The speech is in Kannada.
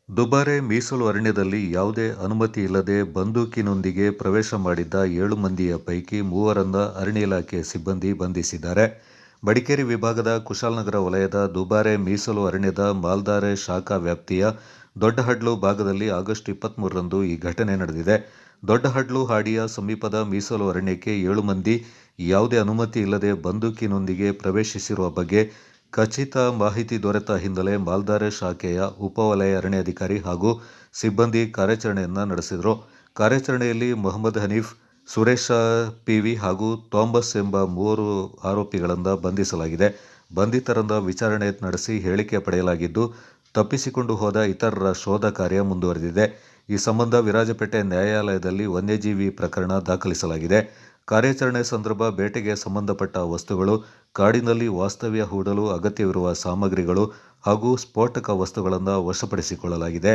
ದುಬಾರೆ ಮೀಸಲು ಅರಣ್ಯದಲ್ಲಿ ಯಾವುದೇ ಅನುಮತಿ ಇಲ್ಲದೆ ಬಂದೂಕಿನೊಂದಿಗೆ ಪ್ರವೇಶ ಮಾಡಿದ್ದ 7 ಮಂದಿಯ ಪೈಕಿ 3ರನ್ನ ಅರಣ್ಯ ಇಲಾಖೆ ಸಿಬ್ಬಂದಿ ಬಂಧಿಸಿದ್ದಾರೆ. ಮಡಿಕೇರಿ ವಿಭಾಗದ ಕುಶಾಲನಗರ ವಲಯದ ದುಬಾರೆ ಮೀಸಲು ಅರಣ್ಯದ ಮಾಲ್ದಾರೆ ಶಾಖಾ ವ್ಯಾಪ್ತಿಯ ದೊಡ್ಡಹಡ್ಲು ಭಾಗದಲ್ಲಿ ಆಗಸ್ಟ್ 23ರಂದು ಈ ಘಟನೆ ನಡೆದಿದೆ. ದೊಡ್ಡಹಡ್ಲು ಹಾಡಿಯ ಸಮೀಪದ ಮೀಸಲು ಅರಣ್ಯಕ್ಕೆ 7 ಮಂದಿ ಯಾವುದೇ ಅನುಮತಿ ಇಲ್ಲದೆ ಬಂದೂಕಿನೊಂದಿಗೆ ಪ್ರವೇಶಿಸಿರುವ ಬಗ್ಗೆ ಖಚಿತ ಮಾಹಿತಿ ದೊರೆತ ಹಿನ್ನೆಲೆ ಮಾಲ್ದಾರೆ ಶಾಖೆಯ ಉಪವಲಯ ಅರಣ್ಯಾಧಿಕಾರಿ ಹಾಗೂ ಸಿಬ್ಬಂದಿ ಕಾರ್ಯಾಚರಣೆಯನ್ನು ನಡೆಸಿದರು. ಕಾರ್ಯಾಚರಣೆಯಲ್ಲಿ ಮೊಹಮ್ಮದ್ ಹನೀಫ್, ಸುರೇಶ ಪಿವಿ ಹಾಗೂ ಥಾಮಸ್ ಎಂಬ 3 ಆರೋಪಿಗಳನ್ನು ಬಂಧಿಸಲಾಗಿದೆ. ಬಂಧಿತರಿಂದ ವಿಚಾರಣೆ ನಡೆಸಿ ಹೇಳಿಕೆ ಪಡೆಯಲಾಗಿದ್ದು, ತಪ್ಪಿಸಿಕೊಂಡು ಹೋದ ಇತರರ ಶೋಧ ಕಾರ್ಯ ಮುಂದುವರೆದಿದೆ. ಈ ಸಂಬಂಧ ವಿರಾಜಪೇಟೆ ನ್ಯಾಯಾಲಯದಲ್ಲಿ ವನ್ಯಜೀವಿ ಪ್ರಕರಣ ದಾಖಲಿಸಲಾಗಿದೆ. ಕಾರ್ಯಾಚರಣೆ ಸಂದರ್ಭ ಬೇಟೆಗೆ ಸಂಬಂಧಪಟ್ಟ ವಸ್ತುಗಳು, ಕಾಡಿನಲ್ಲಿ ವಾಸ್ತವ್ಯ ಹೂಡಲು ಅಗತ್ಯವಿರುವ ಸಾಮಗ್ರಿಗಳು ಹಾಗೂ ಸ್ಫೋಟಕ ವಸ್ತುಗಳನ್ನು ವಶಪಡಿಸಿಕೊಳ್ಳಲಾಗಿದೆ.